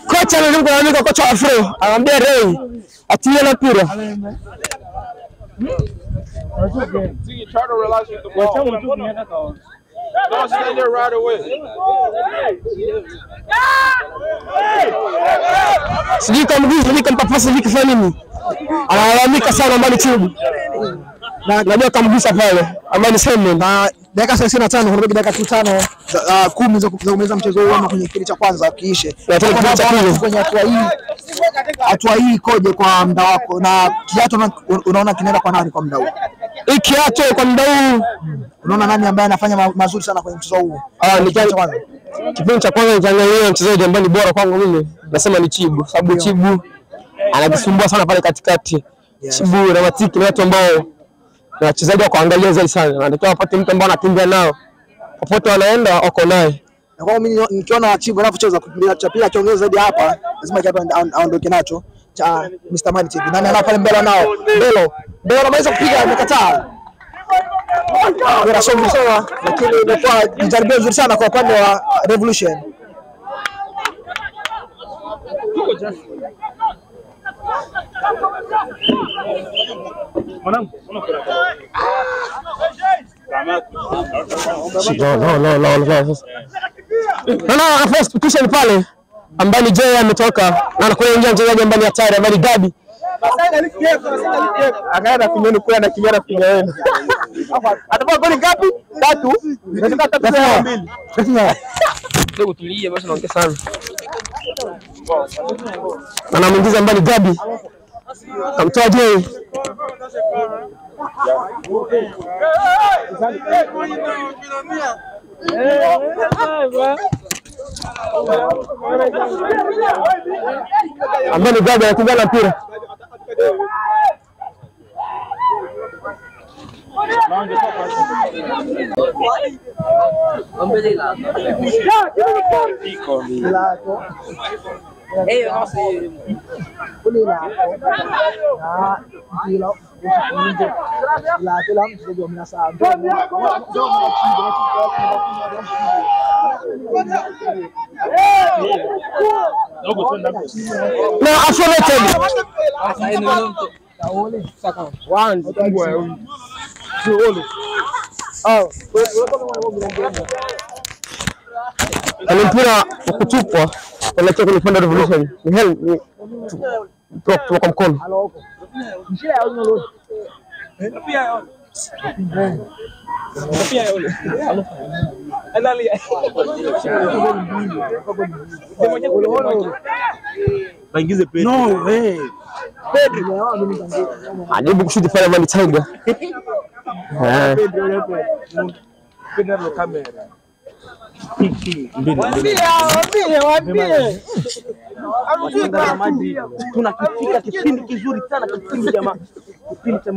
Kocha anamwambia kocha wa Afro, anamwambia Ray atie na mpira. No, stay there right away. Sijui kampapasa sijui kifanya nini. Analalamika sana mbali chubu. Na najua kamgusa pale. Amani Simon na dakika 35 kurudi dakika 5 10 za kumaliza mchezo huu ama kwenye kipindi cha kwanza kiishe. Kwenye hatua hii ikoje kwa muda wako na kiatu unaona kinaenda kwa nani kwa muda huu? Ikiacho kwa muda huu unaona nani ambaye anafanya mazuri sana kwenye mchezo huu? Kipindi cha kwanza nikiangalia mchezaji ambaye ni bora kwangu mimi nasema ni Chibu, sababu Chibu anajisumbua sana pale katikati. Chibu na Matiki ni watu ambao na wachezaji wa kuangalia zaidi sana. Wanatakiwa wapate mtu ambaye anakimbia nao. Popote wanaenda wako naye. Na kwa mimi nikiona Chibu anavyocheza kipindi cha pili akiongeza zaidi hapa, lazima aondoke nacho cha Mr. Maniti. Nani ana pale mbele nao? Belo anaweza kupiga amekataa. Bora somo sawa, lakini imekuwa jaribio nzuri sana kwa upande wa Revolution. No, first kisha pale ambaye ni Jay ametoka na anakuingia mchezaji ambaye ni hatari ambaye Gabi. Akaenda kinyoni kule na kijana kinyoni. Atakuwa goli ngapi? 3. Nataka 3-2. Ndio tulie basi naongea sana. Anamuingiza mbali Gabi. Kamtoa Jay. Ambani Gabi anakimbia na mpira. Mpira wa kutupwa kuelekea kwenye upande wa Revolution. Ni hell kwa mkono. No way. Ajaribu kushuti pale Mani Tiger. Tunakifika kipindi kizuri sana kipindi jamaa. Kipindi cha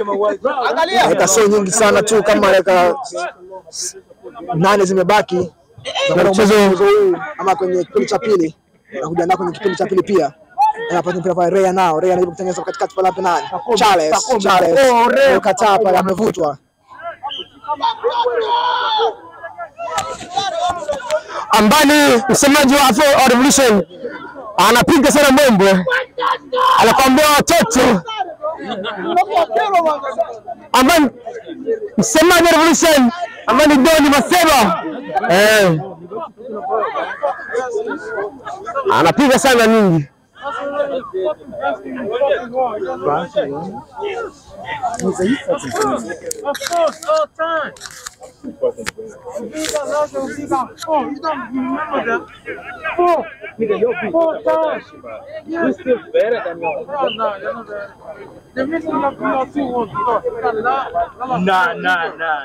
mauaji. Angalia. Sio nyingi sana tu kama dakika 8 zimebaki. Mchezo huu ama kwenye kipindi cha pili. Na kujiandaa kwenye kipindi cha pili pia. Anapata mpira pale Rea nao. Rea anajaribu kutengeneza katikati pale hapo nani? Charles. Kataa pale amevutwa. Ambani msemaji wa Revolution anapiga sana mbwembwe. Anakuambia watoto. Ambani msemaji wa Revolution Ambani Doni Maseba. Anapiga sana nyingi.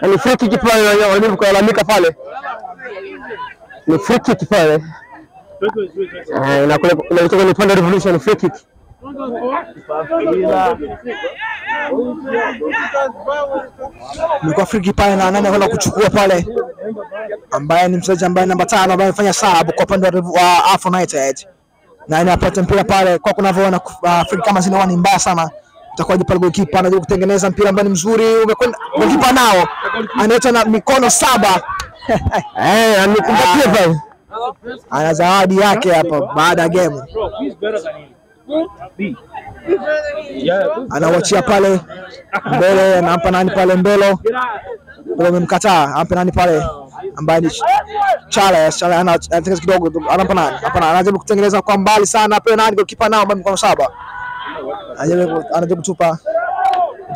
Ni free kick pale walimu kulalamika pale. Ni free kick pale. Na kule kutoka ni upande wa Revolution free kick. Ni free kick pale na nani anakwenda kuchukua pale ambaye ni mchezaji ambaye namba 5 ambaye amefanya sub kwa upande wa Afro United. Na anapata mpira pale kwa kunavyoona free kama zinakuwa ni mbaya sana. Itakuwa pale goalkeeper anajaribu kutengeneza mpira ambao ni mzuri umekwenda goalkeeper nao anaita na mikono 7. Amekumbatia pale. Ana zawadi yake hapa baada ya game. Anawachia pale mbele, anampa nani pale mbele. Ndio amemkataa, ampa nani pale ambaye ni Charles anatengeneza kidogo, anampa nani? Hapana, anajaribu kutengeneza kwa mbali sana pale nani goalkeeper nao ambaye mkono 7. Anajaribu kutupa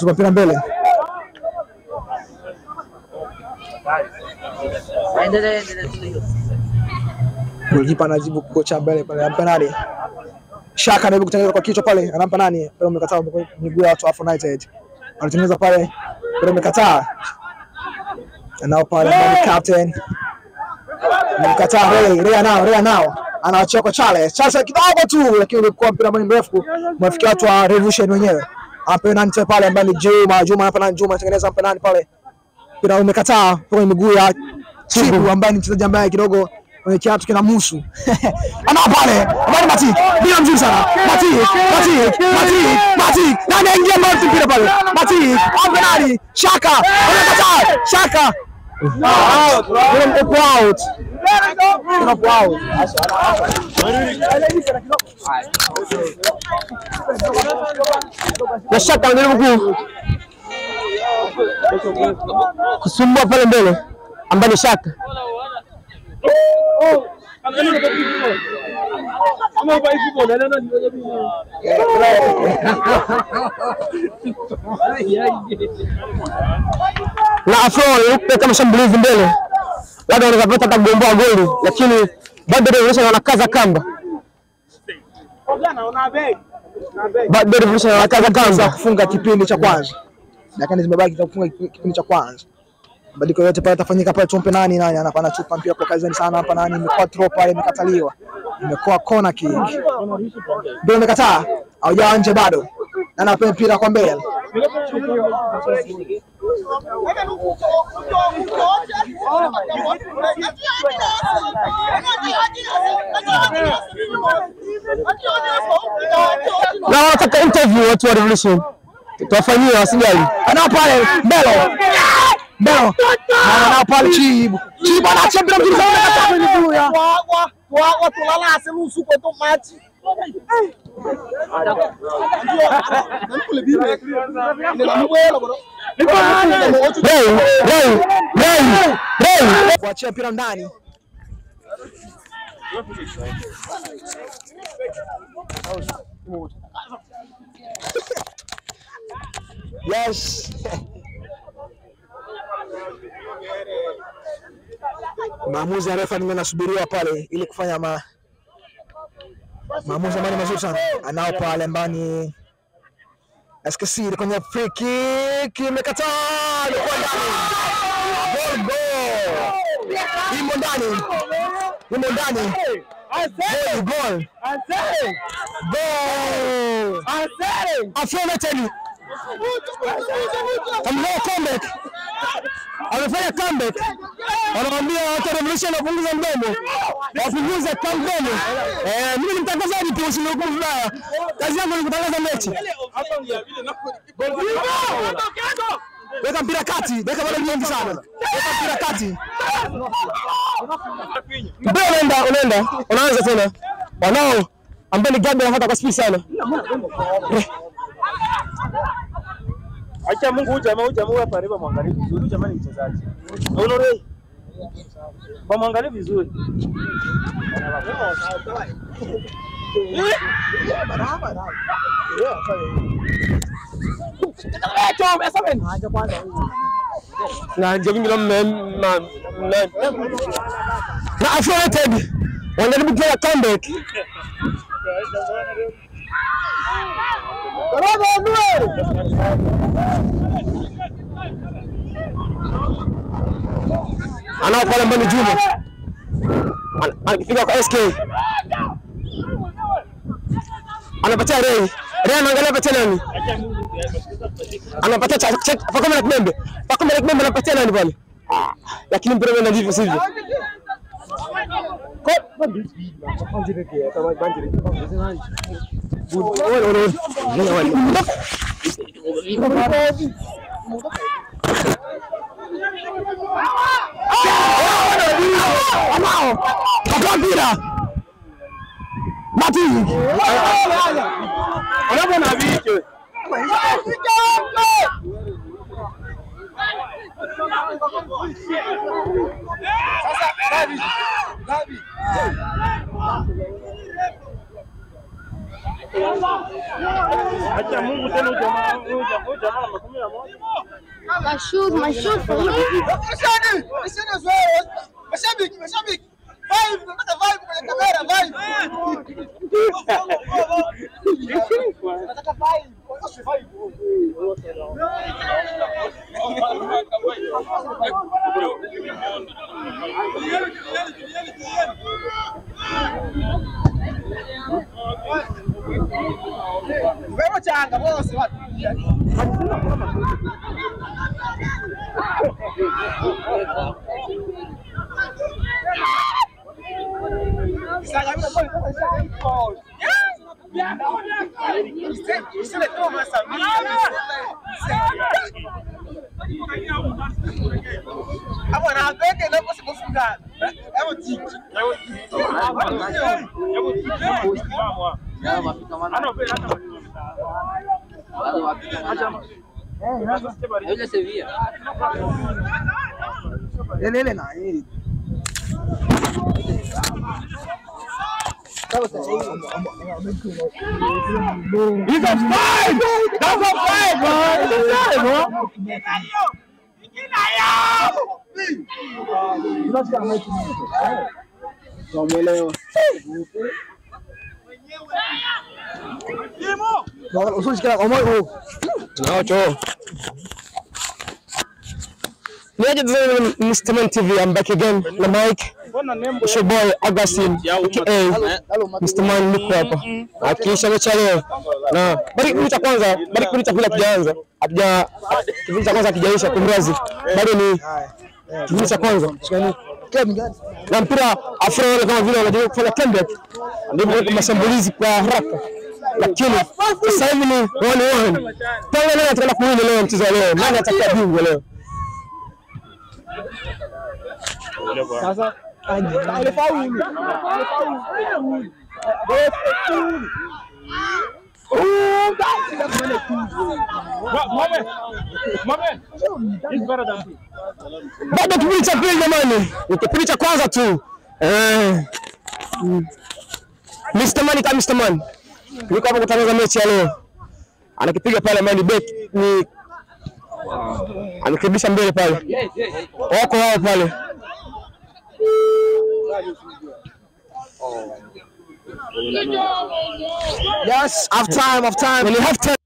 mpira mbele. Goalkeeper anajibu kukocha mbele pale, anampa nani? Shaka anajaribu kutengeneza kwa kichwa pale, anampa nani? Pale umekataa miguu ya watu Afro United. anatengeneza pale bila mkataa. Nao pale mbele captain. Mkataa Ray nao. Anaachia kwa Charles kidogo tu, lakini ulikuwa mpira mrefu umefikia watu wa Revolution wenyewe. Hapo nani tena pale ambaye ni Juma hapa na Juma anatengeneza mpira nani pale. Mpira umekataa kwa miguu ya Chibu ambaye ni mchezaji ambaye kidogo mwenye kiatu kina musu. Ana pale, ambaye Matik, bila mzuri sana. Matik. Nani aingia mbali mpira pale? Matik, Abnari, Shaka, anakataa. Shaka. Out. Na Shaka anajaribu kusumbua pale mbele ambaye Shaka. Na Afro kama shambulizi mbele. Labda wanaweza kupata kugomboa goli, lakini bado Revolution wanakaza kamba. Bado Revolution wanakaza kamba kufunga kipindi cha kwanza. Dakika zimebaki za kufunga kipindi cha kwanza. Badiliko yote pale tafanyika pale, tumpe nani anapana chupa mpira kwa kazi sana hapa, nani imekuwa throw pale imekataliwa. Imekuwa corner kick. Ndio imekataa. Hauja nje bado. Na anapewa mpira kwa mbele. Na wanataka interview watu wa Revolution. Tutawafanyia wasijali. Ana pale Mbelo. Na pale Chibu anaacha mpira mzuri sana kwa tulala selusu kwa tomati. Kuachia mpira ndani. Yes. Maamuzi ya refa ninasubiriwa pale ili kufanya maamuzi mazuri sana. Anao pale mbani SKC kwenye free kick imekataa kwa ndani. Goal. Imo ndani. Goal. Affirmative. Amefanya comeback. Anawaambia watu Revolution wapunguze mdomo. Wapunguze mdomo. Mimi ni mtangazaji tu, sio mbaya. Kazi yangu ni kutangaza mechi. Weka mpira kati, weka bado nyingi sana. Weka mpira kati. Unaenda. Unaanza tena. Wanao ambaye ni Gabi anafuata kwa speed sana. Acha Mungu jamaa hapa riba mwangalie vizuri, jamaa ni mchezaji. Olore. Kwa mwangalie vizuri. Na jogging na affiliated wanajaribu kufanya comeback. Anao pale mbele Juma. Anapiga kwa SK. Anapatia Ray anaangalia patia nani? Anapatia check Pakome na Kimembe. Anapatia nani pale? Lakini mpira unaenda ndivyo sivyo. Acha Mungu tena jamaa makumia moja. My shoes for you. Mashabiki. Vibe, tunataka vibe kwenye kamera, vibe. Tunataka vibe. changa bose watu. Sasa mimi hapo na peke ndio kusifunga. Hapo tiki. He's offside! That's offside, bro! It's offside, bro! Mr. Man TV, I'm back again. The mic. It's your boy Augustine, aka Mr. Man niko hapa. Akiisha mecha leo. Na bali kipindi cha kwanza, bali kipindi cha pili kijaanza. Kipindi cha kwanza kijaisha kumrazi. Bado ni kipindi cha kwanza. Na mpira Afro kama vile wanajaribu kufanya comeback. Ndio mashambulizi kwa haraka. Lakini sasa hivi ni 1-1. Pale leo tunataka kuwin leo mchezo leo. Nani atakuwa bingwa leo? Sasa alifaulu. Bado kipindi cha pili jamani. Kipindi cha kwanza tu. Mr. Man kama Mr. Man. Yuko hapa kutangaza mechi ya leo. Anakipiga pale Mani back ni anakibisha mbele pale. Wako wao pale. Yes, half time. When you have time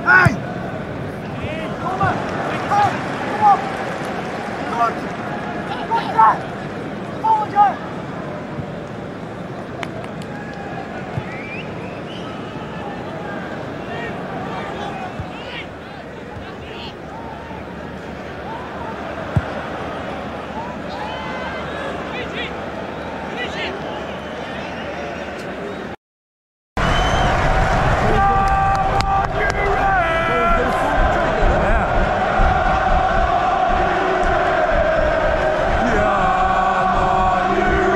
Hey! Kom maar! Kom op! Goed! Volgend jaar! Yeah,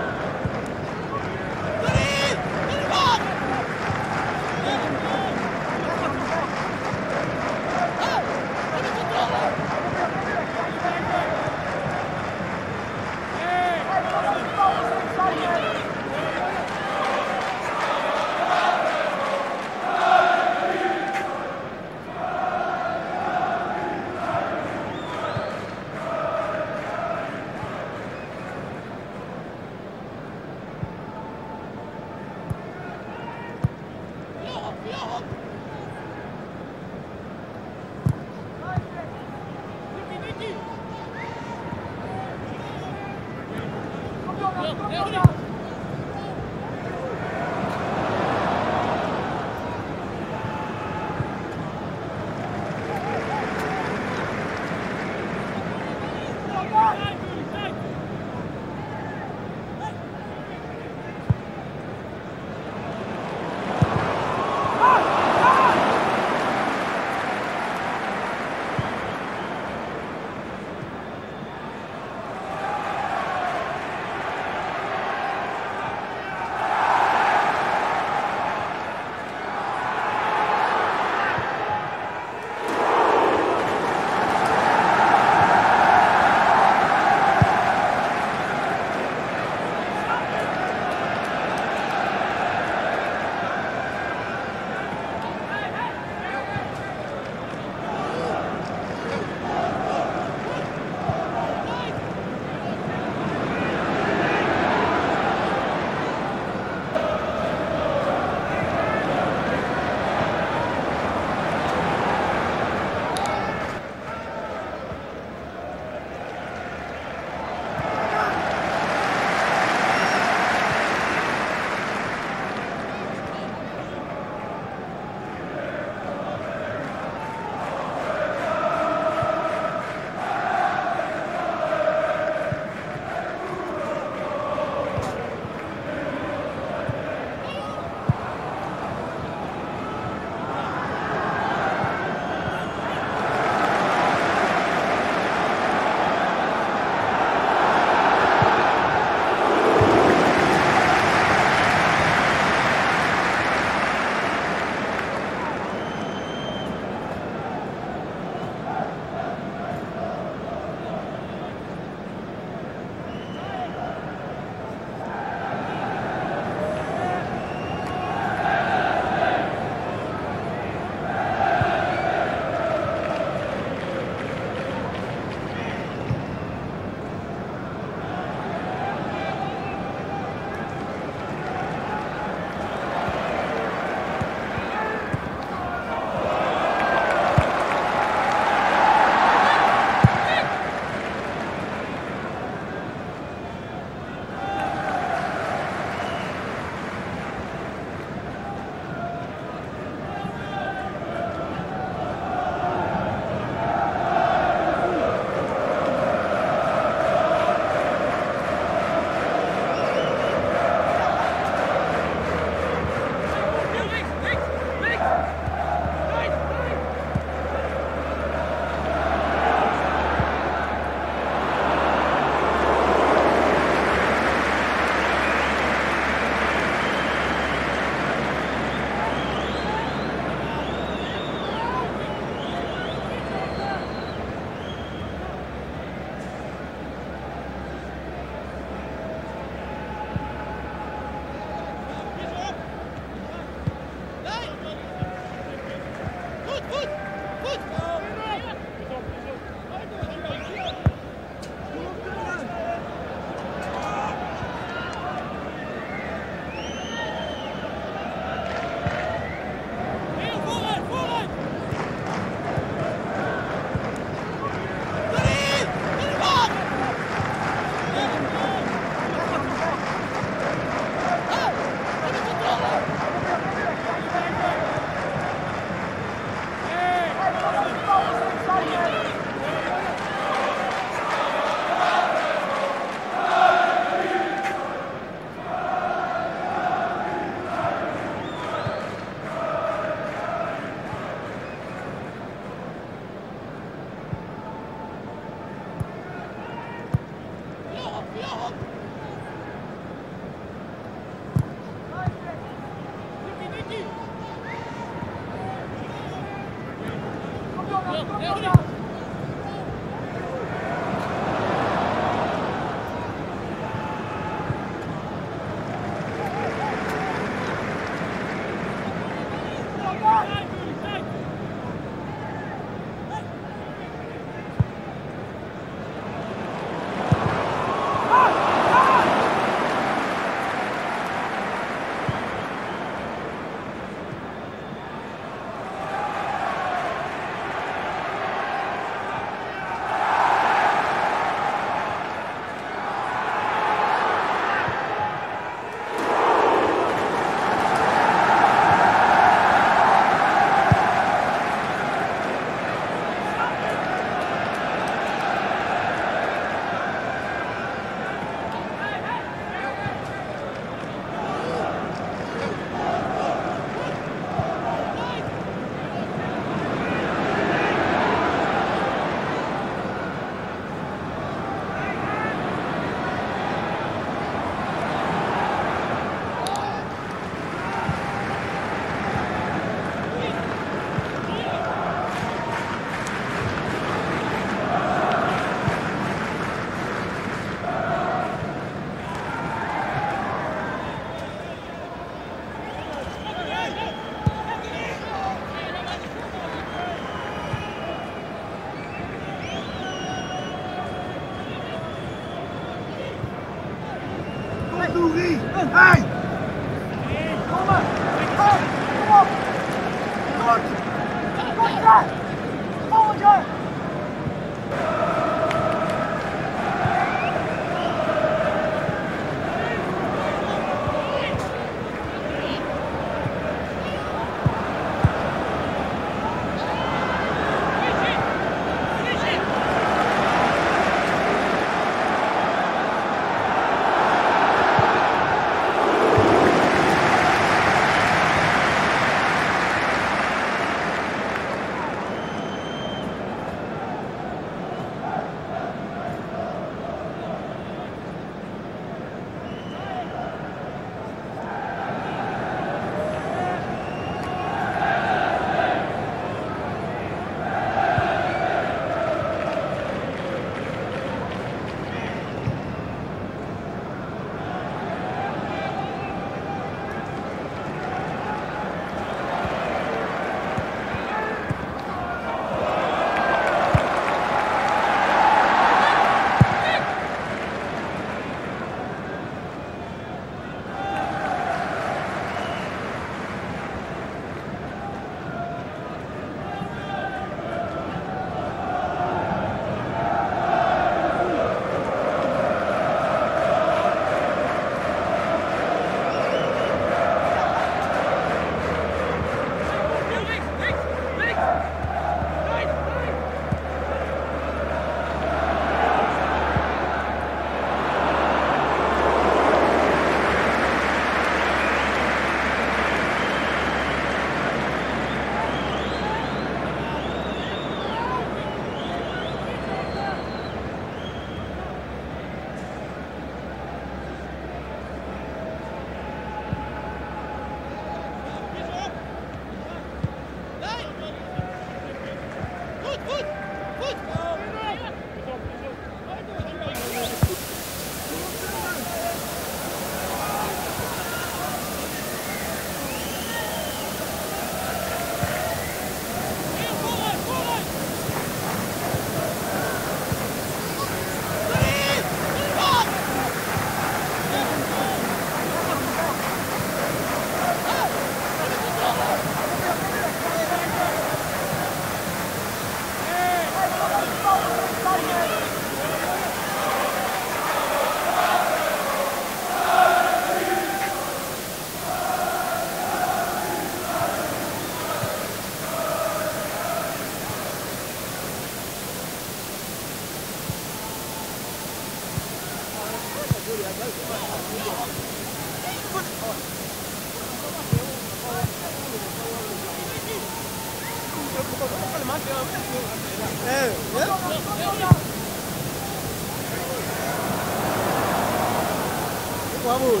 Vamos.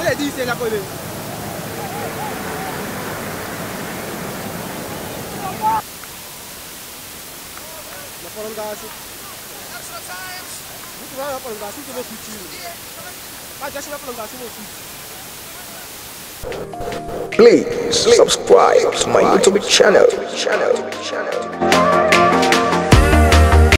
Ele disse la coisa. prolongation. Muito vai a prolongation que eu fiz. Mas já chega a prolongation eu fiz. Please subscribe to my YouTube channel.